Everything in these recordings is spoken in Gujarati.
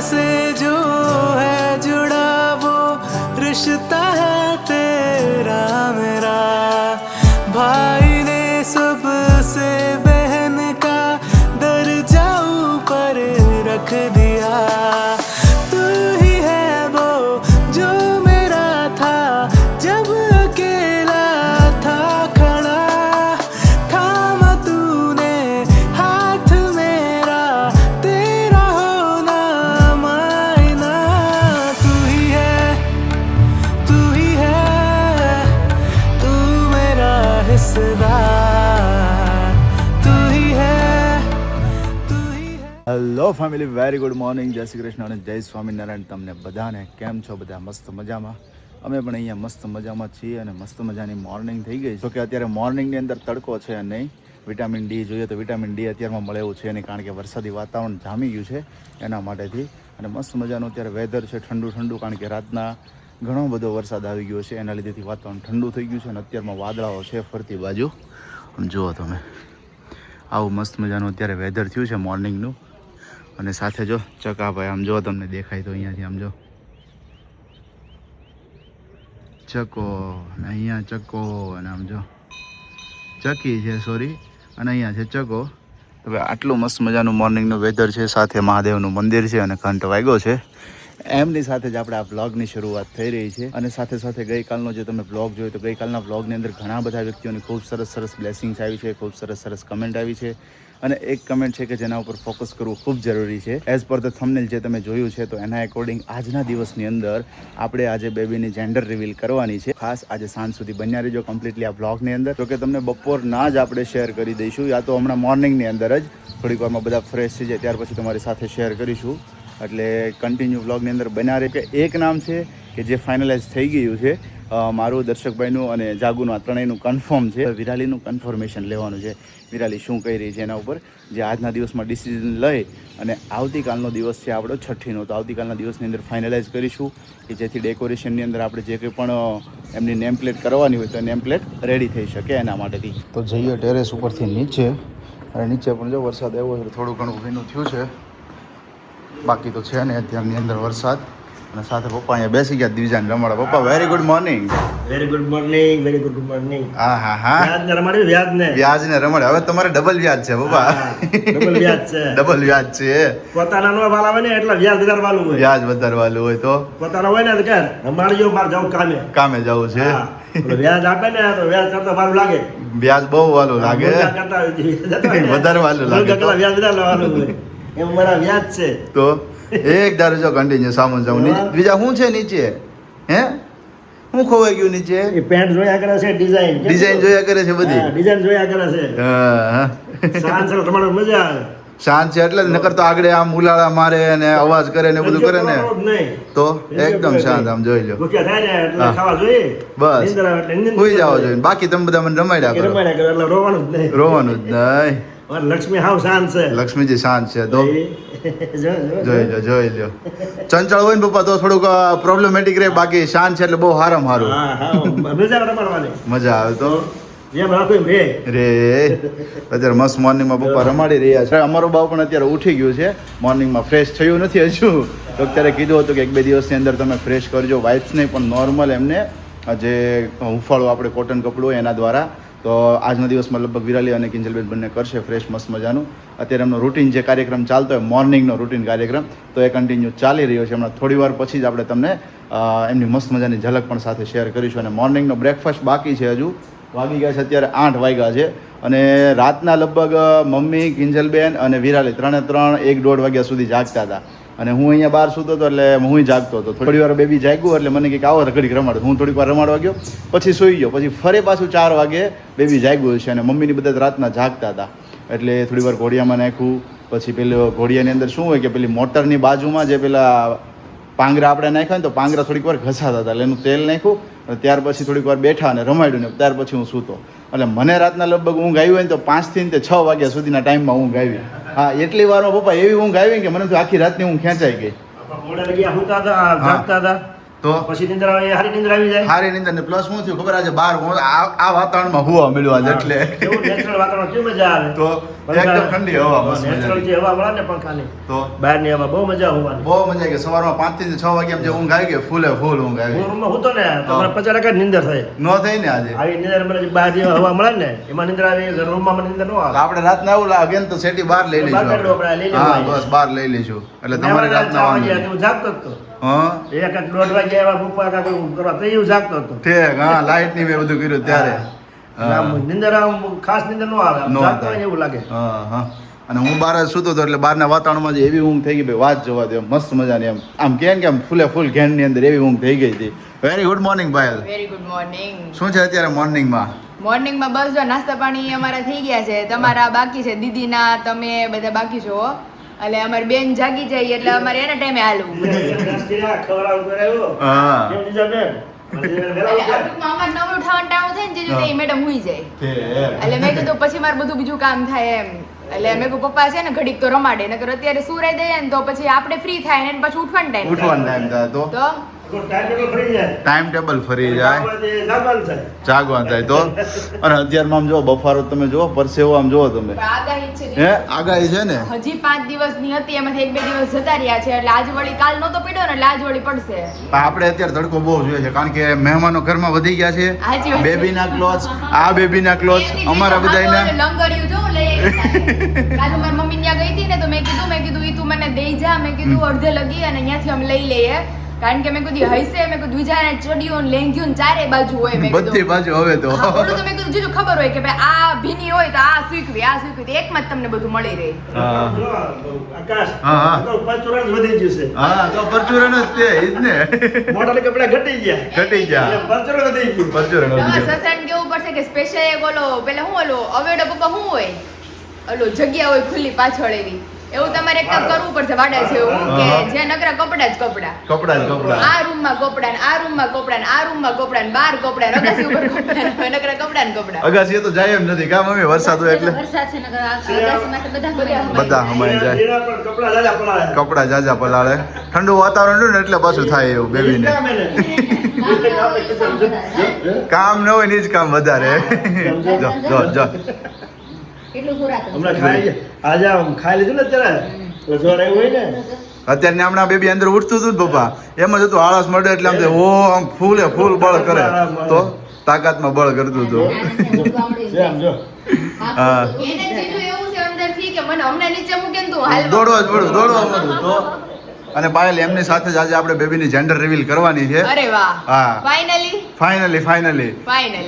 से जो है जुड़ा वो रिश्ता है तेरा मेरा भाई ने सबसे बहन का दर्जा ऊपर रख दिया तू ही है वो जो मेरा था जब अकेला था खड़ा थामा तूने हाथ मेरा तेरा होना मायना तू ही है तू मेरा हिस्सेदार तू ही है hello family, very good morning, જય શ્રી કૃષ્ણ અને જય સ્વામિનારાયણ. તમને બધાને કેમ છો? બધા મસ્ત મજામાં? અમે પણ અહીંયા મસ્ત મજામાં છીએ અને મસ્ત મજાની મોર્નિંગ થઈ ગઈ. જો કે અત્યારે મોર્નિંગની અંદર તડકો છે નહીં. વિટામિન ડી જોઈએ તો વિટામિન ડી અત્યારમાં મળે એવું છે નહીં, કારણ કે વરસાદી વાતાવરણ જામી ગયું છે એના માટેથી. અને મસ્ત મજાનું અત્યારે વેધર છે, ઠંડુ ઠંડુ, કારણ કે રાતના ઘણો બધો વરસાદ આવી ગયો છે, એના લીધેથી વાતાવરણ ઠંડુ થઈ ગયું છે. અને અત્યારમાં વાદળાઓ છે ફરતી બાજુ. આમ જુઓ તમે, આવું મસ્ત મજાનું અત્યારે વેધર થયું છે મોર્નિંગનું. અને સાથે જો ચકાભાઈ, આમ જો તમને દેખાય તો અહીંયાથી આમ જો ચકો, અને અહીંયા ચકો, અને આમ જો ચકી છે, સોરી, અને અહીંયા છે ચકો. હવે આટલું મસ્ત મજાનું મોર્નિંગનું વેધર છે, સાથે મહાદેવનું મંદિર છે અને ઘંટ વાગ્યો છે. એમની સાથે જ આપણે આ બ્લોગની શરૂઆત થઈ રહી છે. અને સાથે સાથે ગઈકાલનો જે તમે બ્લોગ જોયો તો ગઈકાલના બ્લોગની અંદર ઘણા બધા વ્યક્તિઓની ખૂબ સરસ સરસ બ્લેસિંગ્સ આવી છે, ખૂબ સરસ સરસ કમેન્ટ આવી છે. અને એક કમેન્ટ છે કે જેના ઉપર ફોકસ કરવું ખૂબ જરૂરી છે. એઝ પર ધ થંબનેલ જે તમે જોયું છે તો એના એકોર્ડિંગ આજના દિવસની અંદર આપણે આજે બેબીની જેન્ડર રિવીલ કરવાની છે. ખાસ આજે સાંજ સુધી બન્યા રહીજો કમ્પ્લીટલી આ બ્લોગની અંદર. તો કે તમને બપોરના જ આપણે શેર કરી દઈશું, યા તો હમણાં મોર્નિંગની અંદર જ થોડીક વારમાં બધા ફ્રેશ થઈ જાય ત્યાર પછી તમારી સાથે શેર કરીશું. એટલે કન્ટિન્યુ વ્લોગની અંદર બના રહે. કે એક નામ છે કે જે ફાઇનલાઇઝ થઈ ગયું છે, મારું, દર્શકભાઈનું અને જાગુનું, આ ત્રણેયનું કન્ફર્મ છે. વિરાલીનું કન્ફર્મેશન લેવાનું છે, વિરાલી શું કહી રહી છે એના ઉપર, જે આજના દિવસમાં ડિસિઝન લઈ અને આવતીકાલનો દિવસ છે આપણો છઠ્ઠીનો. તો આવતીકાલના દિવસની અંદર ફાઇનલાઇઝ કરીશું કે જેથી ડેકોરેશનની અંદર આપણે જે કંઈ પણ એમની નેમ પ્લેટ કરવાની હોય તો નેમ પ્લેટ રેડી થઈ શકે એના માટેથી. તો જઈએ ટેરેસ ઉપરથી નીચે. અને નીચે પણ જો વરસાદ આવ્યો છે, થોડું ઘણું ભીનું થયું છે, બાકી તો છે ને અત્યારની અંદર વરસાદ. અને સાથે પપ્પા અહીંયા બેસી ગયા દિવ્યાને રમાડવા. પપ્પા very good morning. Very good morning, very good morning. હા હા હા, વ્યાજને રમાડ્યું, વ્યાજને રમાડે. હવે તમારે ડબલ વ્યાજ છે પપ્પા, ડબલ વ્યાજ છે, ડબલ વ્યાજ છે. પોતાના નો વાલા હોય ને એટલે વ્યાજ વધારવાનું હોય. વ્યાજ વધારવાનું હોય તો પોતાના હોય ને તો કે રમાડજો, મારે જાવ કામે જવું છે. વ્યાજ આપે ને તો વ્યાજ કરતા વાલું લાગે. વ્યાજ બહુ વાલું લાગે, વધારે વાલું લાગે. વ્યાજ વધારવાનું હોય એમ મારા વ્યાજ છે. તો એક ધારો જો કન્ટિન્યુ સામું જાઉં. બીજા શું છે નીચે? હે, હું ખોવાઈ ગયું નીચે? એ પેન્ટ જોયા કરે છે, ડિઝાઇન જોયા કરે છે, બધી ડિઝાઇન જોયા કરે છે. હા, શાંત છે, તમારે મજા આવે. શાંત છે એટલે નકર તો આગળ આમ ઉલાળા મારે અને અવાજ કરે ને બધું કરે ને, તો એકદમ શાંત. આમ જોઈ લો, ભૂખ્યા થાય ને એટલે ખાવા જોઈએ, બસ સુઈ જવા જોઈએ. બાકી તમે બધા મને રમાડ્યા કરો, એટલે રોવાનું જ નહીં, રોવાનું જ નહીં. લક્ષ્મી હાવ શાંત છે, લક્ષ્મીજી શાંત છે. તો જોઈ લો. ચંચળ હોય ને પપ્પા તો થોડુંક પ્રોબ્લેમેટિક રહે, બાકી શાંત છે એટલે બહુ સારામાં સારું, મજા આવે. તો રે અત્યારે મસ્ત મોર્નિંગમાં પપ્પા રમાડી રહ્યા છે. અમારો બાપ પણ અત્યારે ઉઠી ગયું છે, મોર્નિંગમાં ફ્રેશ થયું નથી હજુ. તો અત્યારે કીધું હતું કે 1-2 દિવસની અંદર તમે ફ્રેશ કરજો. વાઇફ્સને પણ નોર્મલ એમને જે હુંફાળું આપણે કોટન કપડું હોય એના દ્વારા. તો આજના દિવસમાં લગભગ વિરાલી અને કિંજલબેન બંને કરશે ફ્રેશ મસ્ત મજાનું. અત્યારે એમનો રૂટીન જે કાર્યક્રમ ચાલતો હોય, મોર્નિંગનો રૂટીન કાર્યક્રમ, તો એ કન્ટિન્યુ ચાલી રહ્યો છે. હમણાં થોડી વાર પછી જ આપણે તમને એમની મસ્ત મજાની ઝલક પણ સાથે શેર કરીશું. અને મોર્નિંગનો બ્રેકફાસ્ટ બાકી છે, હજુ વાગી ગયા છે અત્યારે 8 વાગ્યા છે. અને રાતના લગભગ મમ્મી, કિંજલબેન અને વિરાલી 1-1.5 વાગ્યા સુધી જાગતા હતા. અને હું અહીંયા બહાર સૂતો હતો એટલે હું જાગતો હતો. થોડી વાર બેબી જાગ્યું એટલે મને કંઈક આવો ઘડીક રમાડો. હું થોડીક વાર રમાડવા ગયો, પછી સૂઈ ગયો. પછી ફરી પાછું 4 વાગે બેબી જાગ્યું છે. અને મમ્મીની બધા રાતના જાગતા હતા એટલે થોડી વાર ઘોડિયામાં નાખ્યું. પછી પેલું ઘોડિયાની અંદર શું હોય કે પેલી મોટરની બાજુમાં જે પેલા પાંગરા આપણે નાખ્યા ને તો પાંગરા થોડીક વાર ઘસાતા હતા એટલે એનું તેલ નાખ્યું. ત્યાર પછી થોડીક વાર બેઠા અને રમાડ્યું ને ત્યાર પછી હું સૂતો. એટલે મને રાતના લગભગ ઊંઘ આવી હોય ને તો 5 થી 6 વાગ્યા સુધીના ટાઈમમાં ઊંઘ આવી. હા, એટલી વારમાં પપ્પા એવી ઊંઘ આવી કે મને તો આખી રાતની ઊંઘ ખેંચાઈ ગઈ. તો પછી નિંદર આવે, હારી નિંદર આવી જાય. હારી નિંદર ને પ્લસ શું થયું ખબર, આજે બહાર આ વાતાવરણમાં હુવા મળ્યું આજે, એટલે નેચરલ વાતાવરણ કેવું મજા આવે. તો એકદમ ઠંડી હવા મસ્ત નેચરલ મજાની. જે હવા મળે ને પંખાની તો બહારની હવા બહુ મજા હોવાની બહુ મજા આવી ગઈ સવારમાં 5 થી 6 વાગ્યા જે ઊંઘ આવી ગઈ ફૂલે ફૂલ ઊંઘ આવી હું રૂમમાં હતો ને તો મને 50% નીંદર થાય નો થઈ ને આજે આવી નીંદર મને જે બહાર જે હવા મળે ને એમાં નીંદર આવે રૂમમાં મને નીંદર ન તો આવે આપણે રાતના એવું લાગે ને તો સેટી બહાર લઈ બહાર લઈશું કાઢો આપણે, લઈ લેવું હા અહીંયા. બસ બહાર લઈ લઈશું એટલે તમારે રાતના વાંધો નહીં. હું જાગતો હતો હા 1-1:30 વાગે એવા પપ્પા કાકા કરવા તો હું જાગતો હતો ઠીક હા લાઈટ ની મેં બધું કર્યું ત્યારે અને આમ નીંદર આમ ખાસ નીંદર ન આવે આમ નો જાગતો થાય. હોય ને એવું લાગે હા હા અને હું બહાર જ સૂતો હતો એટલે બહારના વાતાવરણમાં જે એવી ઊંઘ થઈ ગઈ ભાઈ વાત જોવા દે મસ્ત મજાની આમ કે ને કે આમ ફૂલે ફૂલ ઘેનની અંદર એવી ઊંઘ થઈ ગઈ હતી very good morning Payal very good morning શું છે અત્યારે મોર્નિંગમાં મોર્નિંગમાં બસ જો નાસ્તા પાણી અમારા થઈ ગયા છે તમારા બાકી છે દીદીના તમે બધા બાકી છો એટલે અમારી બેન જાગી જાય એટલે અમારે એના ટાઈમે હાલવું ખવડાવું કરાવ્યો હા કેમ બીજા બેન વહેલા ઉઠ્યા? અમારે નવ ઉઠાવવાનો ટાણું થાય ને જે રીતે મેડમ હુઈ જાય ઠીક. એટલે મેં કીધું પછી મારે બધું બીજું કામ થાય એમ એટલે મેં કીધું પપ્પા છે ને ઘડીક તો રમાડે નકર અત્યારે સુરાઈ દઈએ ને તો પછી આપણે ફ્રી થાય ને પછી ઉઠવાનો ટાઈમ ઉઠવાનો ટાઈમ થાય તો તો તો ટાઈમ ટેબલ ફરી જાય ટાઈમ ટેબલ ફરી જાય કામમાંથી જાગવાનું થાય. જાગવાનું થાય તો અને અત્યારમાં આમ જો બફારો તમે જો પરસેવો આમ જોવો તમે આગાહી છે હે આગાહી છે ને હજી 5 દિવસની હતી એમાંથી 1-2 દિવસ જતા રહ્યા છે એટલે આજ વળી કાલ નહોતો પડ્યો ને એટલે આજ વળી પડશે પણ આપણે અત્યારે તડકો બહુ જોઈએ છે કારણ કે મહેમાનો ઘરમાં વધી ગયા છે સાચી વાત છે. બેબીના ક્લોથ આ બેબીના ક્લોથ અમારા બધાયના લંગરિયું જો લઈ આવી કાલ મારી મમ્મી ત્યાં ગઈ હતી ને તો મેં કીધું ઈ તું મને દઈ જા મેં કીધું અડધે લગી અને ત્યાંથી અમે લઈ લઈએ કારણ કે મેં કીધું હૈસે મેં કીધું બીજાને ચડિયો ને લેંઘ્યો ને ચારે બાજુ હોય મેં બધી કીધું બાજુ હવે તો હા, ઓલું તો મેં કીધું જીજુ ખબર હોય કે ભાઈ આ ભીની હોય તો આ સૂકવી એકમાં જ તમને બધું મળી રહે હા. જો, આકાશ હા, હા. આ તો પરચુરણ જ વધી ગયું છે હા તો પરચુરણ જ તે ઈ જ ને મોટા કપડા ઘટી ગયા ઘટી ગયા એટલે પરચુરણ વધી ગયું પરચુરણ તમારે વધી ગયા. સસન કેવું પડશે કે સ્પેશિયલ એક ઓલો પેલા હું ઓલો અવેડો પપ્પા શું હોય ઓલો જગ્યા હોય ખુલ્લી પાછળ એવી એવું તમારે એક કામ કરવું પડશે વાડા જેવું કે હા. જે નકરા કપડા જ કપડા કપડા જ કપડા આ રૂમમાં કપડા ને આ રૂમમાં કપડા ને આ રૂમમાં કપડા ને બાર કપડા ને અગાસી ઉપર કપડા ને નકરા કપડા ને કપડા અગાસીએ તો જાય એમ નથી કા મમ્મી વરસાદ હોય એટલે વરસાદ છે નકર આકાશમાં તો બધા બધા હમાઈ જાય એના પર કપડા જાજા પલાળે. કપડા જાજા પલાળે ઠંડુ વાતાવરણ રહ્યું ને એટલે પાછું થાય એવું બેબીને કામ એને. કામ ન હોય ને જ કામ વધારે જો જો જો એટલું ખોરાક હમણાં ખાઈ આજે આમ ખાઈ લીધું ને અત્યારે એટલે જોર આવ્યું હોય ને અત્યારે હમણાં બેબી અંદર ઉઠતું હતું ને પપ્પા એમ જ હતું આળસ મળે એટલે આમ થાય, ઓ આમ ફૂલે ફૂલ બળ કરે તો તાકાતમાં બળ કરતું હતું છે આમ જો હા એને જીજુ એવું છે અંદરથી કે મને હમણાં નીચે મૂકે ને તું હાલ દોડવા જ પડ્યું દોડવા પડ્યું તો અને પાયલ એમની સાથે જ આજે આપણે બેબીની જેન્ડર રિવીલ કરવાની છે અરે વાહ હા. ફાઇનલી ફાઇનલી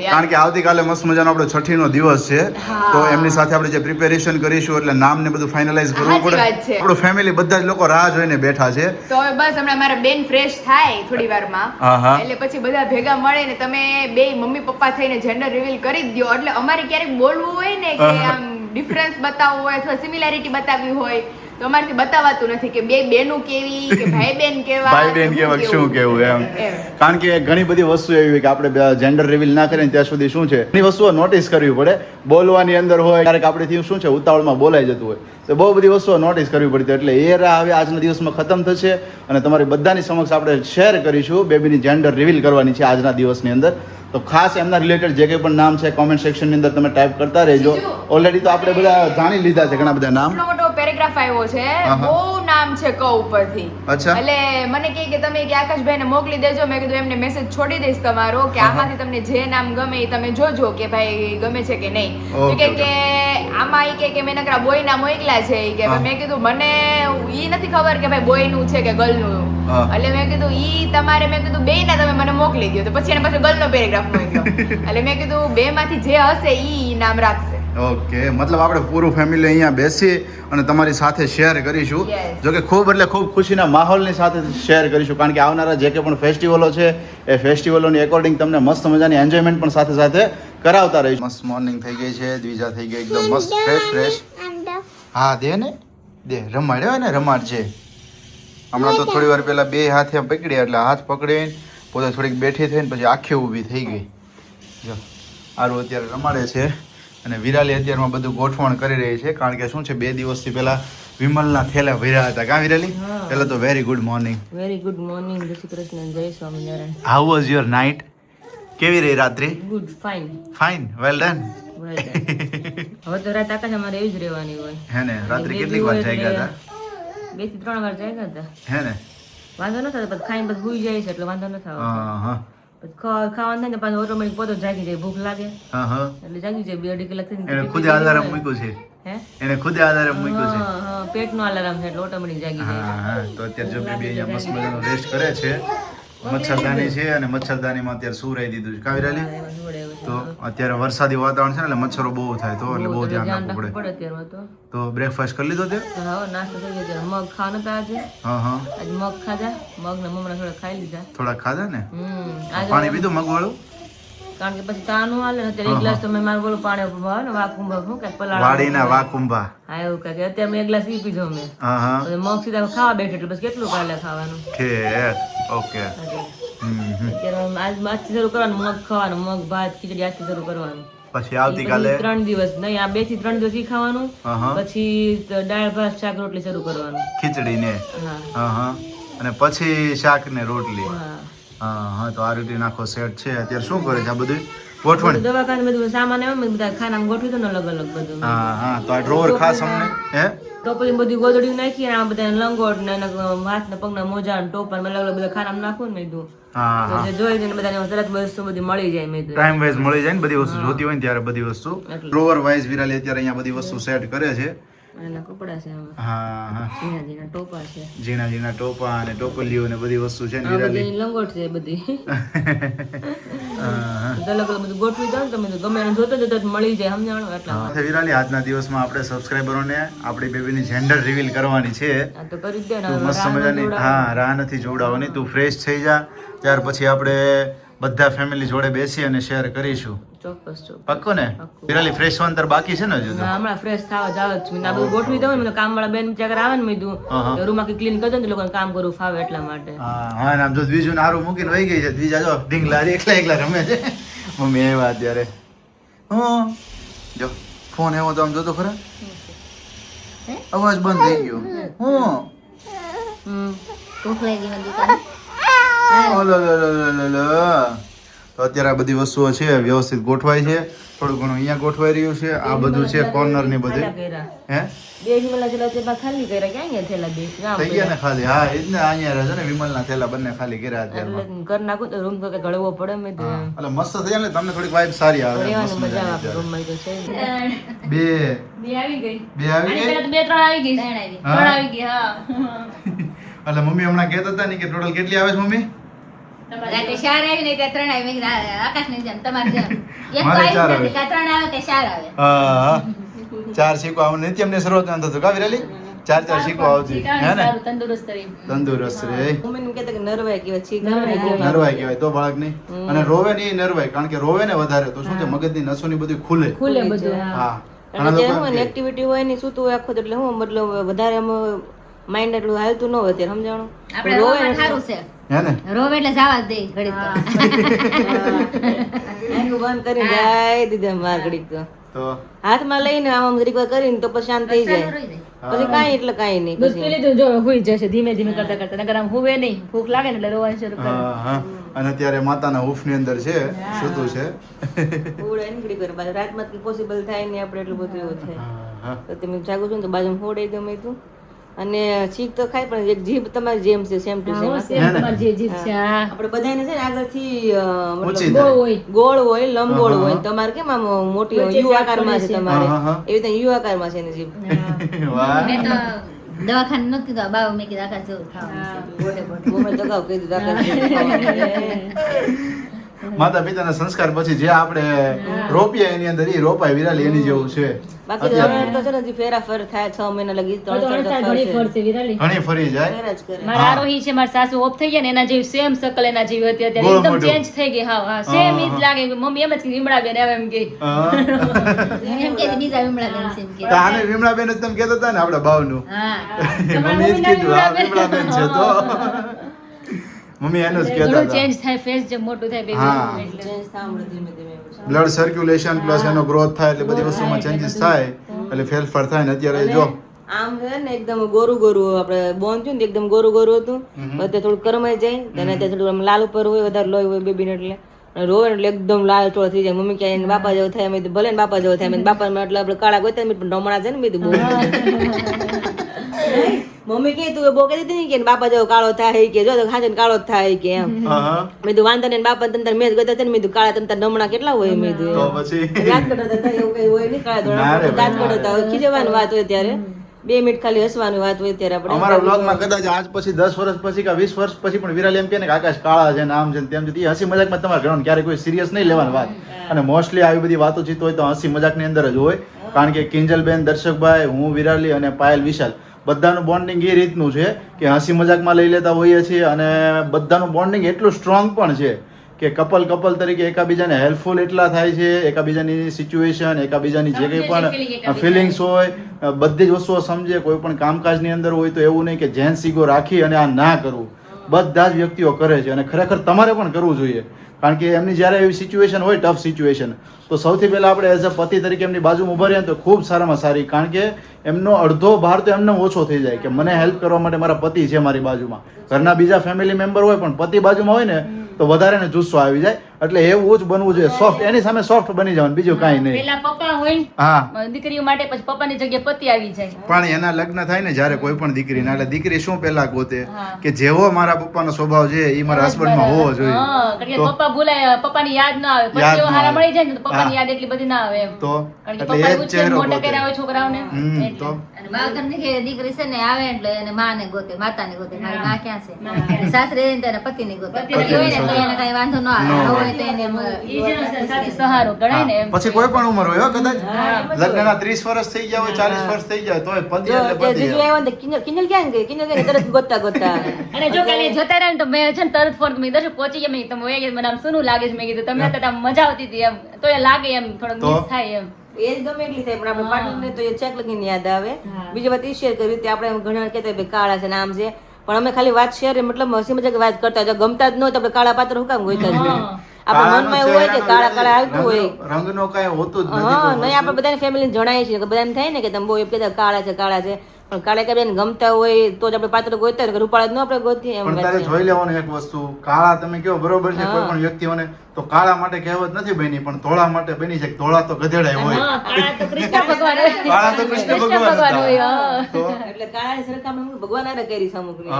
કારણ કે આવતીકાલે મસ્ત મજાનો આપણો 6ઠીનો દિવસ છે હા. તો એમની સાથે આપણે જે પ્રિપેરેશન કરીશું એટલે નામ ને બધું ફાઇનલાઇઝ કરવું સાચી પડે વાત છે. આપણું ફેમિલી બધા જ લોકો રાહ જોઈને બેઠા છે તો હવે બસ હમણાં મારા બેન ફ્રેશ થાય થોડી વારમાં હા, હા. એટલે પછી બધા ભેગા મળે ને તમે બે મમ્મી પપ્પા થઈને જેન્ડર રિવીલ કરી જ દો એટલે અમારે ક્યારેક બોલવું હોય ને કે હા. આમ ડિફરન્સ બતાવવું હોય અથવા સિમિલારિટી બતાવવી હોય તો અમારાથી બતાવાતું નથી કે બે બેનું કેવી કે ભાઈ બેન કેવા ભાઈ બેન કેવા શું કેવું એમ કારણ કે ઘણી બધી વસ્તુ એવી હોય કે આપણે જેન્ડર રિવીલ ના કરીએ ને ત્યાં સુધી શું છે ઘણી વસ્તુઓ નોટિસ કરવી પડે બોલવાની અંદર હોય ક્યારેક આપણેથી શું છે ઉતાવળમાં બોલાઈ જતું હોય તો બહુ બધી વસ્તુઓ નોટિસ કરવી પડતી એટલે એ હવે આજના દિવસમાં ખતમ થશે અને તમારી બધાની સમક્ષ આપણે શેર કરીશું બેબીની જેન્ડર રિવીલ કરવાની છે આજના દિવસની અંદર તો ખાસ એમના રિલેટેડ જે કંઈ પણ નામ છે કોમેન્ટ સેક્શનની અંદર તમે ટાઈપ કરતા રહેજો બીજું? ઓલરેડી તો આપણે બધા જાણી લીધા છે ઘણા બધા નામ એટલો મોટો પેરેગ્રાફ આવ્યો છે હા. બહુ નામ છે ક ઉપરથી અચ્છા. એટલે મને કહે કે તમે કે આકાશભાઈને મોકલી દેજો મેં કીધું એમને મેસેજ છોડી દઈશ તમારો કે આમાંથી તમને જે નામ ગમે એ તમે જોજો કે ભાઈ ગમે છે કે નહીં તો Okay, કે આમાં ઈ કે મેં નકરા બોય નામ મોકલ્યા છે ઈ કે હા. મેં કીધું મને ઈ નથી ખબર કે ભાઈ બોય નું છે કે ગર્લ નું હા. એટલે મેં કીધું ઈ તમારે મેં કીધું બે ના તમે મને મોકલી દો તો પછી એને પાછો ગર્લ નો પેરેગ્રાફ મોકલ્યો એટલે મેં કીધું બે માંથી જે હશે ઈ નામ રાખશે ઓકે મતલબ આપણે પૂરું ફેમિલી અહીંયા બેસી અને તમારી સાથે શેર કરીશું Yes. જો કે ખૂબ એટલે ખૂબ ખુશીના માહોલની સાથે શેર કરીશું કારણ કે આવનારા જે કંઈ પણ ફેસ્ટિવલો છે એ ફેસ્ટિવલોની એકોર્ડિંગ તમને મસ્ત મજાની એન્જોયમેન્ટ પણ સાથે સાથે કરાવતા રહીશું મસ્ત મોર્નિંગ થઈ ગઈ છે દ્વિજા થઈ ગઈ એકદમ મસ્ત ફ્રેશ હા દે ને દે રમાડ્યો ને રમાડ છે હમણાં તો થોડી વાર પહેલા બે હાથે પકડ્યા એટલે હાથ પકડીને પોતે થોડીક બેઠી થઈને પછી આખી ઊભી થઈ ગઈ જો આરું અત્યારે રમાડે છે અને વિરાલી અત્યારમાં બધું ગોઠવણ કરી રહી છે કારણ કે શું છે 2 દિવસથી પહેલા વિમલના થેલા ભર્યા હતા કાં વિરાલી પહેલા તો very good morning very good morning જય શ્રી કૃષ્ણ જય Swaminarayan how was your night કેવી રહી રાત્રિ good fine fine well done હવે તો રાત આકાશ અમારે એવી જ રહેવાની હોય. હે ને રાત્રે બે કેટલીક વાર દિવસ જાગ્યા હતા? એટલે 2 થી 3 વાર જાગ્યા હતા. હે ને વાંધો ન થતો, પછી ખાઈને પછી ભૂઈ જાય છે એટલે વાંધો ન થતો. હા હા પછી ખાવાનું થાય ને પાછું ઓટોમેટિક પોતે જ જાગી જાય, ભૂખ લાગે હા હા એટલે જાગી જાય. 2-2.5 કલાક થઈને એને ખુદે આલારામ મૂક્યું છે. હે એને ખુદે આલારામ મૂક્યું છે. હા હા, પેટનો અલાર્મ છે એટલે ઓટોમેટિક જાગી જાય. હા હા તો અત્યારે જો બેબી અહીંયા મસ્ત મજાનો રેસ્ટ કરે છે. મચ્છરદાની છે અને મચ્છરદાનીમાં અત્યારે સુરાઈ દીધું છે. કાવી એમાં જોડે એવું છે. તો અત્યારે વરસાદી વાતાવરણ છે ને એટલે મચ્છરો બહુ થાય તો એટલે બહુ ધ્યાન રાખવું પડે. પડે અત્યારમાં તો. તો બ્રેકફાસ્ટ કરી લીધો તે? તો હવે નાસ્તો થઈ ગયો ત્યારે મગ ખાવા નતા આજે. હા હા આજે મગ ખાધા, મગ ને મમરા થોડા ખાઈ લીધા. થોડા ખાધા ને? આજે પાણી પીધું મગવાળું? કારણ કે પછી તાનું હાલે ને અત્યારે એક ગ્લાસ તો મેં મારું બોલું પાણી ભાવે ને વાકુંભા શું કે પલાળ વાડીના વાકુંભા. હા એવું કે અત્યારે મેં એક ગ્લાસ પી પીધો મેં. હા હા પછી મગ સીધા ખાવા બેઠો એટલે બસ કેટલું કાલે ખાવાનું. ઠીક ઓકે. અત્યારે આજથી શરૂ કરવાનું મગ ખાવાનું, મગ ભાત ખીચડી આજથી શરૂ કરવાનું. પછી આવતીકાલે? 3 દિવસ નહીં, આ 2 થી 3 દિવસ ઈ ખાવાનું, હા હા પછી દાળ ભાત શાક રોટલી શરૂ કરવાનું. ખીચડી ને હા હા હા અને પછી શાક ને રોટલી. હા હા હા તો આ રૂટીન આખો સેટ છે. અત્યારે શું કરે છે આ બધું ગોઠવણ? દવાખાને બધું સામાન આવે ને બધા ખાનામાં ગોઠવી દો ને અલગ અલગ બધું. હા હા તો આ ડ્રોવર ખાસ અમને હે ટોપલી બધી ગોદડી નાખી અને આ બધા લંગોટ ને હાથ ને પગના મોજા ને ટોપર અલગ અલગ બધા ખાનામાં નાખું ને મેં કીધું. હા તો હા જે જોઈ ને બધાને તરત વસ્તુ બધી મળી જાય મેં કીધું. ટાઈમ વાઇઝ મળી જાય ને બધી વસ્તુ જોતી હોય ને ત્યારે બધી વસ્તુ ડ્રોવર વાઇઝ વિરાલી અત્યારે અહીંયા બધી વસ્તુ સેટ કરે છે. એના કપડા છે આમાં, હા હા ઝીણા ઝીણા ટોપા છે, ઝીણા ઝીણા ટોપા અને ટોપલીઓ ને બધી વસ્તુ છે ને આ વિરાલી. બધી લંગોટ છે બધી. હા હા અલગ અલગ બધું ગોઠવી દો ને તમે તો ગમે એને જોતો જતો જ મળી જાય સમજાણો એટલા. હા વિરાલી આજના દિવસમાં આપણે સબસ્ક્રાઇબરોને આપણી બેબીની જેન્ડર રિવીલ કરવાની છે. આ તો કરી જ દે ને તું હવે મસ્ત રાહ મજાની નથી હા રાહ નથી જોવડાવવાની. તું ફ્રેશ થઈ જા ત્યાર પછી આપણે બધા ફેમિલી જોડે બેસી અને શેર કરીશું. ચોક્કસ ચોક્કસ. પક્કો ને? વિરાલી ફ્રેશ થવાનું તાર બાકી છે ને હજુ તો? ના, હમણાં ફ્રેશ થવા જાવ જ છું. આ બધું ગોઠવી દઉં ને કામ વાળા બેન ચેકર આવે ને મેં કીધું રૂમ આખી ક્લીન કરી દઉં ને તો લોકોને કામ કરવું ફાવે એટલા માટે. હા હા ને આમ જો દ્વિજુ ને હારું મૂકીને વહી ગઈ છે. દ્વિજા જો ઢીંગલારી એકલા એકલા રમે છે. મમ્મી આવ્યા અત્યારે. હું જો ફોન એવો તો આમ જોતો ખરા અવાજ બંધ થઈ ગયો. હું ભૂખ લાગી મને દુકાને. ઓલો લો લો લો લો લો. તો અત્યારે આ બધી વસ્તુઓ છે વ્યવસ્થિત ગોઠવાય છે. થોડું ઘણું અહીંયા ગોઠવાઈ રહ્યું છે. આ બધું છે કોર્નર ની બધે. હે બે વિમલા ચલા તે ખાલી કર્યા ક્યાં ગયા થેલા બે થઈ ગયા ને ખાલી? હા એ જ ને અહીંયા રહે છે ને વિમલના થેલા બંને ખાલી કર્યા અત્યારે. એટલે કર નાખું તો રૂમ તો કે ગળવો પડે મેં તો એમ. એટલે મસ્ત થઈ જાય ને તમને થોડીક વાઇબ સારી આવે. રહેવાની મસ્ત મજા મજાની આવે રૂમ માં તો છે જ. બે બે આવી ગઈ. બે આવી ગઈ. પહેલા તો 2-3 આવી ગઈ. 3 આવી ગઈ. હા એટલે મમ્મી હમણાં કહેતા હતા ને કે ટોટલ કેટલી આવે છે મમ્મી? રાતે 4 આવી ને ત્યાં 3 આવી આકાશ ની જેમ તમારી જેમ એક મારે તો ચાર આવી આવે. કે 3 આવે કે 4 આવે. હા હા 4 શીખવા આવે નિત્યમને શરૂઆત થતું કા વિરાલી? 4 શીખવા આવતી હે ને? સારું તંદુરસ્ત રહી. તંદુરસ્ત રે. મમ્મી ને કહેતા કે નરવાય કેવા છે નરવાઈ કહેવાય તો બાળક નહીં. અને રોવે ને એ નરવાય કારણ કે રોવે ને વધારે તો શું છે મગજની નસોની બધી ખુલે. ખુલે બધું. હા કારણ કે હું એક્ટિવિટી હોય ને સૂતું હોય આખો એટલે હું મતલબ વધારે આમ માઇન્ડ એટલું હાલતું ન હોય ત્યારે સમજાણું આપણે રોવા સારું છે. હે ને? રોવે એટલે જવા દે ઘડી તો એનું બંધ કરી જાય દીધા માર ઘડી તો તો હાથમાં લઈને આમ ઘડીક વાર કરીને તો પછી શાંત થઈ જાય પછી કાંઈ એટલે કાંઈ નહીં દૂધ પી લીધું જો હુઈ જશે ધીમે ધીમે કરતા કરતા નકર આમ હુવે નહીં ભૂખ લાગે ને એટલે રોવાનું શરૂ કરે. હા હા અને અત્યારે માતાના હૂફની અંદર છે સૂતું છે. હોડે ને ઘડીક વાર બાજુ રાતમાં પોસિબલ થાય નહીં આપણે એટલું બધું એવું થાય હા તો તમે જાગો છો ને તો બાજુમાં હોડે ગમે તું અને છીક તો ખાય પણ એક જીભ તમારી જેમ છે સેમ ટુ સેમ તમારી જે જીભ છે. હા આપણે બધાને છે ને આગળથી ઊંચી મતલબ થાય. હોય. ગોળ હોય લંબગોળ હોય તમારે કેમ આમ મોટી હોય યુ આકારમાં છે તમારે હા, હા. એવી રીતે યુ આકારમાં છે એની જીભ. વાહ મેં તો દવાખાને નથી કીધું બાબા મેં કીધું આકાશ જેવું ખાવાનું મોટે તો કહું કીધું આકાશ જેવું ખાવાનું. માતા પિતાના સંસ્કાર પછી જે આપણે રોપ્યા એની અંદર ઈ રોપાય વિરાલી એની જેવું છે. બાકી હવે તો છે ને હજી ફેરાફેર થાય 6 મહિના લગી તો અણસાર ઘણી ફરશે વિરાલી. ઘણી ફરી જાય. ફેરા જ કરે. મારા આરોહી છે મારા સાસુ ઓફ થઈ ગયા ને એના જેવી સેમ શકલ એના જેવી હતી અત્યારે ગોળ એકદમ મોઢું. ચેન્જ થઈ ગઈ. હા હા સેમ ઈ જ લાગે મમ્મી એમ જ કે વિમળા બેન આવે એમ કે હા. એમ કે બીજા વિમળા બેન છે એમ કે. તો આને વિમળાબેન જ તમે કહેતા હતા ને આપણા ભાવનું. હા મમ્મી જ કીધું હા વિમળાબેન છે તો મમ્મી એનું જ કહેતા ઘણું હતા. ચેન્જ થાય ફેસ જે મોટું થાય હા. બેબી એટલે ચેન્જ થામડે ધીમે ધીમે એવું છે. બ્લડ સર્ક્યુલેશન પ્લસ એનો ગ્રોથ થાય એટલે બધી વસ્તુમાં ચેન્જીસ થાય એટલે ફેરફાર થાય ને અત્યારે જો આમ છે ને એકદમ ગોરું ગોરું આપણે બોન થયું ને એકદમ ગોરું ગોરું હતું અત્યારે થોડું કરમાઈ જાય અને અત્યારે થોડું આમ લાલ ઉપર હોય વધારે લોહી હોય બેબીને એટલે અને રોવે ને એટલે એકદમ લાલ ચોળ થઈ જાય. મમ્મી કહે એને બાપા જેવો થાય. મેં કીધું ભલે ને બાપા જેવો થાય. મેં કીધું બાપા એટલે આપણે કાળા ગોતા પણ રમણા છે ને મેં કીધું બહુ મમ્મી કે તું બહુ કહેતી હતી કે બાપા જેવો કાળો થાય કે જો હાજે કાળો જ થાય કે એમ. મેં કીધું વાંધો નહીં બાપા તમ મેં ગોતા છે ને મેં કીધું કાળા તમ નમણા કેટલા હોય મેં કીધું દાંત કઢાવતા એવું કઈ હોય નહીં કાળા ધોળા દાંત કઢાવતા હોય ખીજવાની વાત હોય ત્યારે 2 મિનિટ ખાલી હસવાની વાત હોય ત્યારે આપણે અમારા વ્લોગમાં કદાચ આજ પછી 10 વર્ષ પછી કે 20 વર્ષ પછી પણ વિરાલી એમ કહે ને કે આકાશ કાળા છે નામ છે તેમ છે. એ હસી મજાકમાં તમારે ગણવાનું, ક્યારે કોઈ સિરિયસ નહીં લેવાની વાત. અને મોસ્ટલી આવી બધી વાતો ચીતો હોય તો હસી મજાકની અંદર જ હોય. કારણ કે કિંજલબેન, દર્શકભાઈ, હું, વિરાલી અને પાયલ, વિશાલ બધાનું બોન્ડિંગ એ રીતનું છે કે હસી મજાકમાં લઈ લેતા હોઈએ છીએ. અને બધાનું બોન્ડિંગ એટલું સ્ટ્રોંગ પણ છે કે કપલ તરીકે એકાબીજાને હેલ્પફુલ એટલા થાય છે. એકાબીજાની સિચ્યુએશન, એકાબીજાની જે કંઈ પણ ફિલિંગ્સ હોય બધી જ વસ્તુઓ સમજે. કોઈ પણ કામકાજની અંદર હોય તો એવું નહીં કે જેન્ટ્સ ઈગો રાખી અને આ ના કરવું. બધા જ વ્યક્તિઓ કરે છે અને ખરેખર તમારે પણ કરવું જોઈએ. કારણ કે એમની જ્યારે એવી સિચ્યુએશન હોય, ટફ સિચ્યુએશન, તો સૌથી પહેલાં આપણે એઝ અ પતિ તરીકે એમની બાજુમાં ઊભા રહીએ તો ખૂબ સારામાં સારી. કારણ કે એમનો અડધો ભાર તો એમને ઓછો થઈ જાય કે મને હેલ્પ કરવા માટે મારા પતિ છે મારી બાજુમાં. ઘરના બીજા ફેમિલી મેમ્બર હોય પણ પતિ બાજુમાં હોય ને તો વધારે ને જુસ્સો આવી જાય. એટલે એવું જ બનવું જોઈએ, સોફ્ટ, એની સામે સોફ્ટ બની જવાનું, બીજું કાંઈ નહીં. પેલા પપ્પા હોય હા, દીકરીઓ માટે, પછી પપ્પાની જગ્યાએ પતિ આવી જાય. પણ એના લગ્ન થાય ને જ્યારે કોઈ પણ દીકરીના, એટલે દીકરી શું પહેલા ગોતે કે જેવો મારા પપ્પાનો સ્વભાવ છે એ મારા હસબન્ડમાં હોવો જોઈએ. કારણ કે પપ્પા ભૂલાય, પપ્પાની યાદ ના આવે. પતિઓ હારા મળી જાય ને તો પપ્પાની યાદ એટલી બધી ના આવે એમ. તો કારણ કે એટલે પપ્પા એ જ ઉછેર ચહેરો મોટા ગોતે. કર્યા હોય છોકરાઓને. તો અને બાળકને કે દીકરી છે ને આવે એટલે એને માને ગોતે, માતાને ગોતે. મારી માં ક્યાં છે? સાસરે રહીને તો એને પતિને ગોતે. પતિ હોય ને તો એને કઈ વાંધો ન આવે. હોય તો એને સાચી સહારો ગણાય ને એમ. પછી કોઈ પણ ઉંમર હોય હો, કદાચ લગ્નના 30 વર્ષ થઈ ગયા હોય, 40 વર્ષ થઈ ગયા તોય પતિ એટલે પતિ. જીજુ આવ્યા ને તો કિંજલ ક્યાં ગઈ? કિંજલ ગઈ તરત ગોતા અને જો કાલે જોતા રહ્યા ને તો મેં છે ને તરત ફોન મેં દર્શક પહોંચી ગયા. મેં તમે વહી મને આમ શું લાગે છે? મેં કીધું તમને હતા મજા આવતી હતી એમ. તો એ લાગે એમ થોડોક મિસ થાય એમ. એ જ ગમે એટલી થાય પણ આપણે પાર્ટનરને તો એ ચેક લગીને યાદ આવે. બીજી વાત એ શેર કરી હતી આપણે ઘણી વાર કહેતા ભાઈ કાળા છે ને આમ છે, પણ અમે ખાલી વાત શેર મતલબ હસી મજાક વાત કરતા. જો ગમતા જ ન હોય તો આપણે કાળા પાત્ર હું કામ ગોઈતા જ નહીં. આપણા મનમાં એવું હોય કે કાળા આવતું હોય, રંગનો કાંઈ હોતું જ હા નથી. નહીં આપણે બધાને ફેમિલીને જણાય છે કે બધાને થાય ને કે તમે બહુ એમ કહેતા કાળા છે પણ કાળા કે બેન ગમતા હોય તો જ આપણે પાત્ર ગોતતા હોય, રૂપાળા જ ન આપણે ગોતીએ એમ. પણ તારે જોઈ લેવાનું એક વસ્તુ, કાળા તમે કેવો બરોબર છે કોઈ પણ વ્યક્તિઓને તો કાળા માટે કહેવત નથી બની, પણ ધોળા માટે બની છે. ધોળા તો ગધેડા હોય, કાળા તો કૃષ્ણ ભગવાન કાળા તો કૃષ્ણ ભગવાન હોય. હતા. તો એટલે કાળાની સરખામણી ભગવાન હારે કરી છે અમુકની.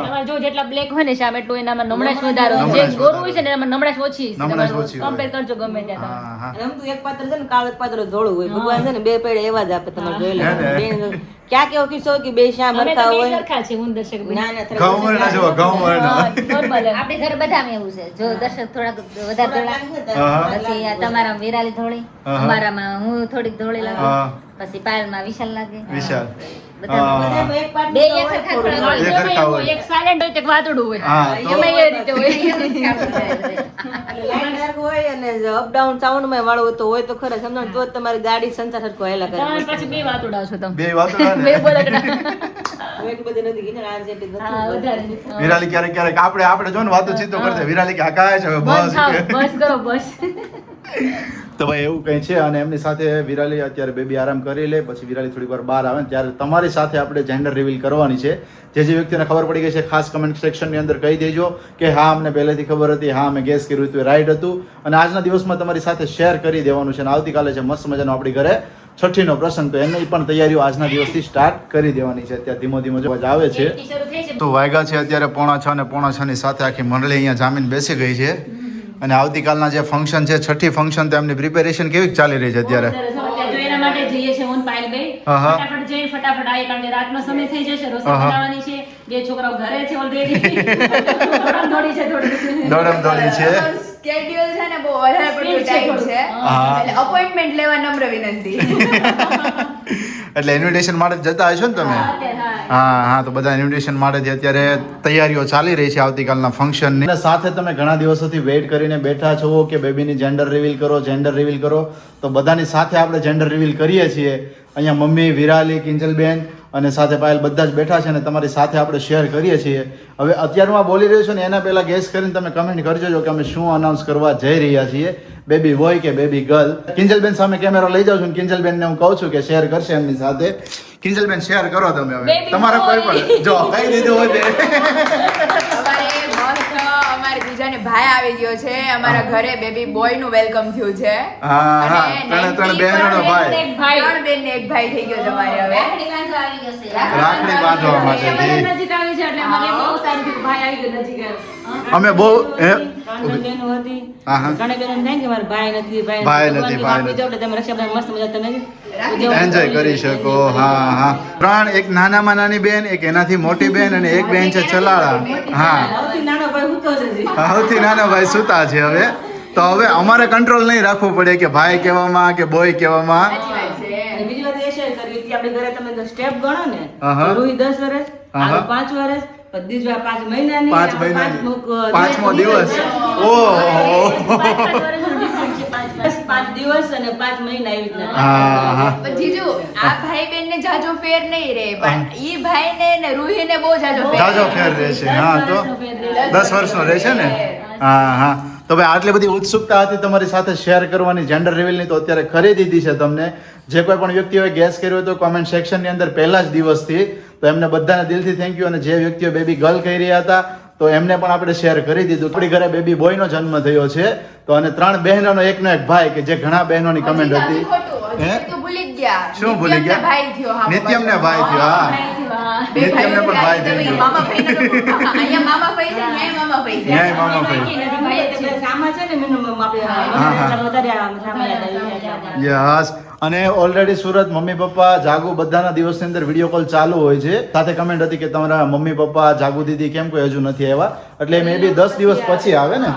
એમાં જો જેટલા બ્લેક હોય ને શામ એટલું એનામાં નમણાશ વધારો. જે ગોરું હોય છે ને એનામાં નમણાશ ઓછી છે. નમણાશ ઓછી હોય. કમ્પેર કરજો ગમે ત્યાં તમે. હા, હા. અને આમ તો એક પાત્ર છે ને કાળું એક પાત્ર ધોળું હોય. ભગવાન છે ને બે પેડે એવા જ આપે. તમારે જોઈ લો ક્યાં કેવો કિસ્સો હોય કે બે શ્યામ અમે હરખા તો બે હોય. સરખા છે, હું દર્શક બેન. ના ના ઘઉં વરણા જેવા, ઘઉં વરણા. normal એમ. આપણે ઘર બધામાં એવું છે. જો દર્શક થોડાક વધારે ધોળા, હા. પછી આ તમારામાં વિરાલી ધોળી, અમારામાં હું થોડીક ધોળી લાગુ, હા. પછી પાયલમાં વિશાલ લાગે. વિશાલ. બધામાં હા. એક પાત્ર બે હોય, એક સરખા થોડું થોડા હોય. એક સરખા હોય. એક silent હોય તો એક વાતડું હોય. હા, તો એમાં એ રીતે હોય. એટલે લાઈન ડાર્ક હોય અને અપ ડાઉન સાઉન્ડ માં વાળો હોય તો ખરા સમજો તો જ તમારી ગાડી સંસાર સરખો હેલા કરે. તમારે પાછી બે વાતડા છો તમે. બે વાતો ને. બે બોલકડા. હવે એટલી બધી નથી કીધું, આ જેટલી નથી. હા, વધારે. વિરાલી ક્યારેક આપણે જો ને વાતો ચીતો કરતા વિરાલી કે આ કાય છે હવે બસ થાવ, બસ. બસ કરો બસ. તો ભાઈ એવું કંઈ છે. અને એમની સાથે વિરાલી અત્યારે બેબી આરામ કરી લે, પછી વિરાલી થોડીક વાર બહાર આવે ને ત્યારે તમારી સાથે આપણે જેન્ડર રિવીલ કરવાની છે. જે વ્યક્તિને ખબર પડી ગઈ છે ખાસ કમેન્ટ સેક્શનની અંદર કહી દેજો કે હા અમને પહેલેથી ખબર હતી, હા અમે ગેસ કર્યું હતું, એ રાઈટ હતું. અને આજના દિવસમાં તમારી સાથે શેર કરી દેવાનું છે. અને આવતીકાલે છે મસ્ત મજાનો આપણી ઘરે છઠ્ઠીનો પ્રસંગ, તો એની પણ તૈયારીઓ આજના દિવસથી સ્ટાર્ટ કરી દેવાની છે. અત્યારે ધીમો ધીમો અવાજ આવે છે. શરૂ થઈ છે. તો વાગ્યા છે અત્યારે 5:30 અને 5:30 ની સાથે આખી મંડળી અહીંયા જામીન બેસી ગઈ છે. અને આવતીકાલના જે ફંક્શન છે, છઠ્ઠી ફંક્શન, તો એમની પ્રિપેરેશન કેવી ચાલી રહી છે અત્યારે? સરસ. અત્યારે જો એના માટે જઈએ છે હું પાયલભાઈ. આહા. ફટાફટ જઈ ફટાફટ આવીએ કારણ કે રાતનો સમય થઈ જશે. રસોઈ બનાવવાની છે. બે છોકરાઓ ઘરે છે ઓલરેડી. દોડી છે થોડી. દોડમ દોડી છે. સ્કેડ્યુલ છે ને બહુ વધારે પડતું ટાઈમ છે. હા. એટલે અપોઇન્ટમેન્ટ લેવા નમ્ર વિનંતી. એટલે ઇન્વિટેશન માટે જ જતા હશો ને તમે? અત્યારે હા. હા, તો બધા ઇન્વિટેશન માટેથી અત્યારે તૈયારીઓ ચાલી રહી છે આવતીકાલના ફંક્શનની. અને સાથે તમે ઘણા દિવસોથી વેઇટ કરીને બેઠા છો કે બેબીની જેન્ડર રિવીલ કરો, જેન્ડર રિવીલ કરો. તો બધાની સાથે આપણે જેન્ડર રિવીલ કરીએ છીએ. અહીંયા મમ્મી, વિરાલી, કિંજલબેન અને સાથે પાયલ બધા જ બેઠા છે અને તમારી સાથે આપણે શેર કરીએ છીએ. હવે અત્યારનું આ બોલી રહ્યો છું ને એના પહેલા ગેસ કરીને તમે કમેન્ટ કરજો કે અમે શું અનાઉન્સ કરવા જઈ રહ્યા છીએ. બેબી બોય કે બેબી ગર્લ. કિંજલબેન સામે કેમેરો લઈ જાઉં છું. કિંજલબેનને હું કહું છું કે શેર કરશે એમની સાથે. કિંજલબેન શેર કરો તમે હવે. Baby તમારા કોઈ boy. પણ જો કઈ દીધું હોય તે. અમારે મસ્ત અમારે બીજાને ભાઈ આવી ગયો છે અમારા ઘરે બેબી બોય નું વેલકમ થયું છે હા, હા. અને ત્રણે બહેનોનો ભાઈ. ત્રણ બેન ને એક ભાઈ થઈ ગયો તમારે હવે રાખડી બાંધવા આવી ગયો છે. રાખડી બાંધવા માટે જી. નજીક આવી છે એટલે મને બહુ સારું થયું કે ભાઈ આવી ગયો નજીક અમે બહુ ત્રણ બહેનો હતી હા, હા. ત્રણે બહેનો થાય કે મારા ભાઈ નથી ભાઈ નથી, ભાઈ નથી. એટલે તમે રક્ષાબંધન મસ્ત મજા તમે એન્જોય કરી શકો. હા, હા. ત્રણ, એક નાનામાં નાની બેન, એક એનાથી મોટી બેન અને એક બેન છે ચલાળા. હા, સૌથી નાનો ભાઈ હું તો જ હજી. સૌથી નાનો ભાઈ સુતા છે હવે. તો હવે અમારે કંટ્રોલ નહીં રાખવું પડે કે ભાઈ કહેવામાં કે બોય કહેવામાં. સાચી વાત છે અને બીજી વાત એ શેર કરવી હતી આપણે ઘરે તમે સ્ટેપ ગણો ને આહા. તો રૂહી 10 વર્ષ આહા. આલુ 5 વર્ષ પછી 5 મહિનાની 5 મહિનાની. 5મો દિવસ. ઓહો. 5 દિવસ અને 5 મહિના એવી રીતના હા, હા. પણ જીજુ આ ભાઈ બેન ને જાજો ફેર નહીં રે પણ ઈ ભાઈ ને રૂહી ને બહુ જાજો ફેર જાજો ફેર રહેશે. હા, તો 10 વર્ષનો રહેશે ને. હા, હા. તો ભાઈ આટલી બધી ઉત્સુકતા હતી તમારી સાથે શેર કરવાની જેન્ડર રિવીલની, તો અત્યારે કરી દીધી છે તમને. જે કોઈ પણ વ્યક્તિઓએ ગેસ કર્યો હોય તો કોમેન્ટ સેક્શનની અંદર પહેલા જ દિવસથી, તો એમને બધાને દિલથી થેન્ક યુ. અને જે વ્યક્તિઓ બેબી ગર્લ કહી રહ્યા હતા તો એમને પણ આપણે શેર કરી દીધું. આપણી ઘરે બેબી બોયનો જન્મ થયો છે. તો અને 3 બહેનોનો એકનો એક ભાઈ, કે જે ઘણા બહેનોની કમેન્ટ હતી. હે? ભૂલી જ ગયા શું ભૂલી ગયા? ભાઈ થયો હા નિત્યમને ભાઈ થયો. હા, નિત્યમને પણ ભાઈ થઈ ગયો. મામા ભાઈ અહીંયા મામા ભાઈ છે ન્યાય મામા ભાઈ છે ન્યાય મામા ભાઈ. ભાઈ એટલે સામા છે ને મિનિમમ આપણે વધારે સામા યાદ આવી યસ. અને ઓલરેડી સુરત મમ્મી પપ્પા જાગુ બધાના દિવસની અંદર વિડીયો કોલ ચાલુ હોય છે. સાથે કમેન્ટ હતી કે તમારા મમ્મી પપ્પા જાગુ દીદી કેમ કોઈ હજુ નથી આવ્યા, એટલે મે બી 10 દિવસ પછી આવે ને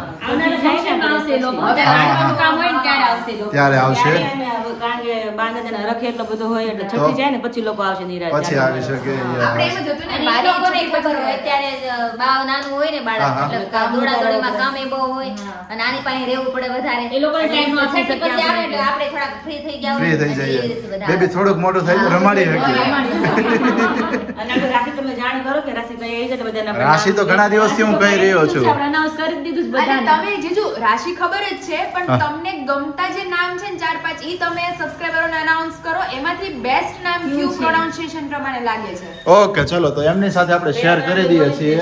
ત્યારે આવશે. કારણ કે બાંધે તેને રખે એટલો બધો હોય એટલે છૂટી જાય ને પછી લોકો આવશે નિરાશ પછી આવી શકે. આપણે એમ જ હતું ને અને મારી લોકોને ખબર હોય અત્યારે બાવ નાનું હોય ને બાળક, હા, હા. એટલે દોડાદોડીમાં કામ એ બહુ હોય અને આની પાસે રહેવું પડે વધારે. એ લોકોને time નો આપી પછી શકીએ આવે એટલે આપણે થોડાક ફ્રી થઈ ગયા ફ્રી થઈ પછી એ જઈએ. રીતે બધા બેબી થોડુંક મોટું થાય તો રમાડી શકીએ. અને આપણે રાશિ તમે જાણ કરો કે રાશિ કઈ આવી છે તો બધાને આપણે રાશિ તો ઘણા દિવસથી હું કહી રહ્યો છું. આપણે announce કરી જ દીધું છે અને બધાને. તમે જીજુ રાશિ ખબર જ છે પણ હા. તમને ગમતા જે નામ છે ને 4-5 ઈ તમે સબસ્ક્રાઇબરોને અનાઉન્સ કરો, એમાંથી બેસ્ટ નામ કયું પ્રોનાઉન્સિએશન પ્રમાણે લાગે છે. ઓકે, ચલો તો એમની સાથે આપણે શેર કરી દઈએ છીએ.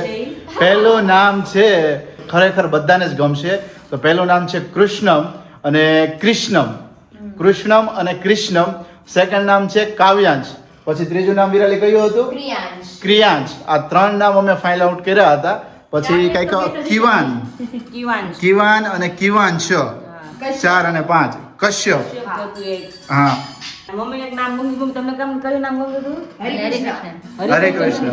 પહેલું નામ છે, ખરેખર બધાને જ ગમશે. તો પહેલું નામ છે કૃષ્ણમ અને કૃષ્ણમ. કૃષ્ણમ અને કૃષ્ણમ. સેકન્ડ નામ છે કાવ્યાંશ. પછી ત્રીજું નામ વિરાલી કયું હતું? ક્રિયાંશ. ક્રિયાંશ. આ 3 નામ અમે ફાઇલ આઉટ કર્યા હતા. પછી કઈક કિવાન, કિવાંશ. કિવાન અને કિવાંશ. 4 અને 5 કશ્યપ. હતું એક. હા, મમ્મીને એક નામ ગમ્યું હતું. તમને કયું નામ ગમ્યું હતું? હરે કૃષ્ણ. હરે કૃષ્ણ.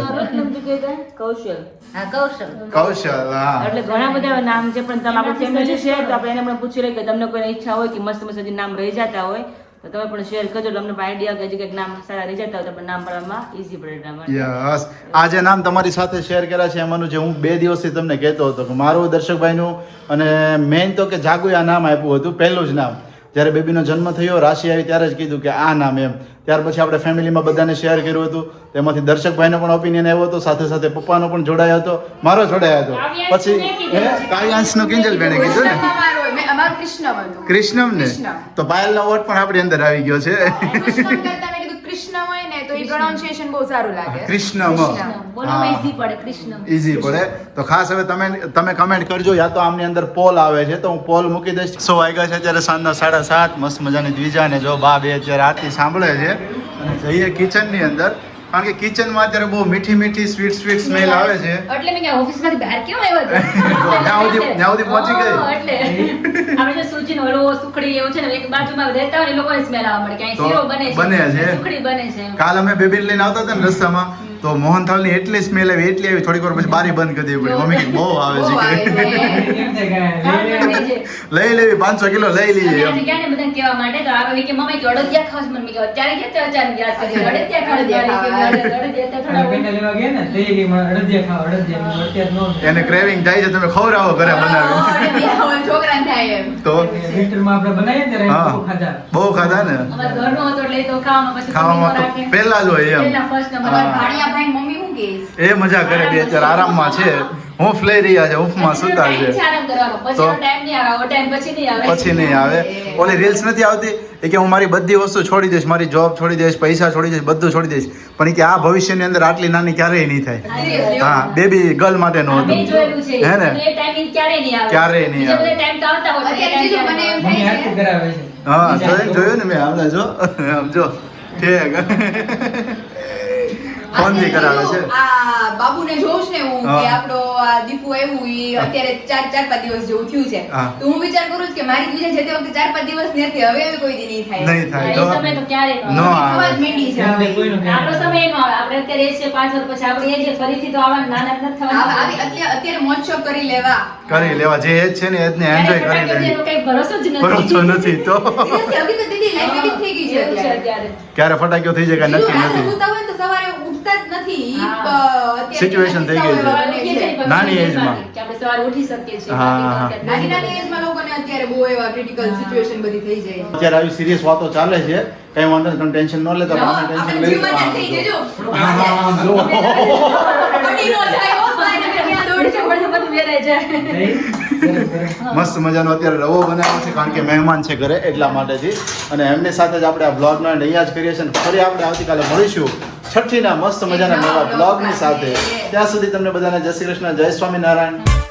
કૌશલ. હા, કૌશલ. કૌશલ. હા, એટલે ઘણા બધા એવા નામ છે પણ તમે આપણે ફેમિલી છે તો આપણે એને પણ પૂછી લઈએ કે તમને કોઈ ઈચ્છા હોય કે મસ્ત મસ્ત જે નામ રહી જતા હોય તો તમે પણ શેર કરજો. એટલે અમને પણ આઈડિયા કે હજી કંઈક નામ સારા રહી જતા હોય તો આપણે નામ પાડવામાં ઈઝી પડે એટલા માટે. યસ. આ જે નામ તમારી સાથે શેર કર્યા છે એમાંનું જે હું 2 દિવસથી તમને કહેતો હતો કે મારું દર્શકભાઈનું અને મેઇન તો કે જાગુએ આ નામ આપ્યું હતું. પહેલું જ નામ જ્યારે બેબીનો જન્મ થયો, રાશિ આવી ત્યારે જ કીધું કે આ નામ એમ. ત્યાર પછી આપણે ફેમિલીમાં બધાને શેર કર્યું હતું. તેમાંથી દર્શકભાઈનો પણ ઓપિનિયન આવ્યો હતો, સાથે સાથે પપ્પાનો પણ જોડાયો હતો, મારો જોડાયો હતો. પછી કાવ્યાંશનું કિંજલબેને કીધું ને અમારું કૃષ્ણમ હતું. કૃષ્ણમ ને, કૃષ્ણ. તો પાયલનો વોટ પણ આપણી અંદર આવી ગયો છે. કૃષ્ણમ કરતા મેં કીધું કૃષ્ણ હોય ને તો ઈ પ્રોનાઉન્સિએશન બહુ સારું લાગે. કૃષ્ણમ. બોલવામાં easy પડે કૃષ્ણ. ઈઝી પડે. તો ખાસ હવે તમે કમેન્ટ કરજો, યા તો આમની અંદર પોલ આવે છે તો હું પોલ મૂકી દઈશ. 100 વાગ્યા છે અત્યારે સાંજના 7:30. મસ્ત મજાની દ્વિજા ને જો બા બે અત્યારે આરતી સાંભળે છે અને જઈએ કિચનની અંદર. કારણ કે કિચનમાં અત્યારે બહુ મીઠી મીઠી સ્વીટ સ્મેલ આવે છે. એટલે મેં ઓફિસમાંથી બહાર કેમ આવ્યો ત્યાં સુધી પહોંચી ગઈ. એટલે આપણે જે સૂચિનો હલવો સુખડી એવું છે ને એક બાજુમાં રહેતા હોય ને એ લોકોને સ્મેલ આવવા મળે કે અહીં તો શીરો બને બને છે. સુખડી બને છે એમ. કાલ અમે બેબી લઈને આવતા હતા ને રસ્તામાં તો મોહનથાળની એટલી સ્મેલ આવી થોડીક વાર પછી બારી બંધ કરી દેવી પડી. મમ્મી કે બહુ આવે બહુ આવે છે. છે. લઈ લેવી 500 કિલો લઈ લઈએ એમ. ગયા ને બધાને કહેવા માટે તો આવે કે મમ્મી કે અડદિયા ખાસ મને કે અત્યારે ગયા તો અચાનક યાદ કરી અડદિયા ખાવા એને ક્રેવિંગ થાય છે, તમે ખવડાવો ઘરે બનાવી છોકરાને થાય એમ. તો હા, બહુ ખાધા ને. અમારા ઘરનો હતો એટલે તો ખાવામાં પછી ખાવામાં તો પહેલા જ હોય એમ. પહેલા first number હા. ભાણિયા ભાઈ મમ્મી શું કહે એ મજા કરે બે અત્યારે આરામમાં છે હૂંફ લઈ રહ્યા છે હૂંફમાં સુતા છે આરામ કરવાનો પછી તો? ટાઈમ નહીં આવે ટાઈમ પછી નહીં આવે પછી નહીં આવે ઓલી રીલ્સ નથી આવતી એ કે હું મારી બધી વસ્તુ છોડી દઈશ મારી જોબ છોડી દઈશ પૈસા છોડી દઈશ બધું છોડી દઈશ પણ એ કે આ ભવિષ્યની અંદર આટલી નાની ક્યારેય નહીં થાય હા બેબી ગર્લ માટેનું મેં હતું જોયેલું છે હે ને એ ટાઈમિંગ ક્યારેય નહીં આવે ક્યારેય નહીં બીજા આવે. બધા ટાઈમ તો આવતા હોય અત્યારે જીજુ મને એમ થાય છે હા જોયું ને મેં હમણાં જો આમ જો ઠીક ફોન થી કરાવે છે આ બાબુને જોઉં છું ને હું કે હા. આપણો આ દીપુ આવ્યું ઈ અત્યારે 4-5 દિવસ જેવું થયું છે હા. તો હું વિચાર કરું છું કે મારી દ્વિજા જતી વખતે 4-5 દિવસ ની હતી હવે કોઈ દી નહીં થાય નહીં થાય એ તો સમય તો ક્યારેય નો થવા જ આવે માંડી છે હવે. આપણો સમય એનો આવે આપણે અત્યારે એ છે 5 વર્ષ પછી આપણે એ જે ફરીથી તો આવવાના નાના જ નથી થવાના અત્યારે મોજ શોખ કરી લેવા કરી લેવા જે એજ છે ને એજને એન્જોય કરી ત્યારે લેવી એનો કઈ ભરોસો જ નથી ભરોસો નથી તો Seriously, હવે તો દીદી લાઈફ એવી થઈ ગઈ છે એવું છે અત્યારે. અત્યારે ક્યારે ફટાક્યો થઈ જાય કઈ નક્કી બીજું રાત્રે નથી સૂતા હોય ને તો સવારે ઉઠતા જ નથી ઈ, હા. અત્યારે Situation થઈ ગઈ છે. સવારે કે છે પણ નાની કે એજમાં. આપણે સવારે ઉઠી શકીએ છીએ હા, બાકી તો હા. નાની અત્યારે નાની એજમાં લોકોને અત્યારે બહુ એવા ક્રિટિકલ સિચ્યુએશન બધી થઈ જાય અત્યારે આવી સિરિયસ વાતો ચાલે છે કઈ વાંધો નહીં તમે ટેન્શન ન લેતા પણ અમે ટેન્શન આપણે લઈ જીવન જ થઈ જજો જો પડી નો જાય હો, બાય ને ક્યાં દોડશે. પણ બધું વેરાઈ જાય મસ્ત મજાનો અત્યારે રવો બનાવ્યો છે કારણ કે મહેમાન છે ઘરે એટલા માટેથી અને એમની સાથે જ આપણે આ બ્લોગનો અહીંયા જ કરીએ છીએ અને ફરી આપણે આવતીકાલે મળીશું છઠ્ઠીના મસ્ત મજાના નવા બ્લોગની સાથે ત્યાં સુધી તમને બધાને જય શ્રી કૃષ્ણ જય સ્વામિનારાયણ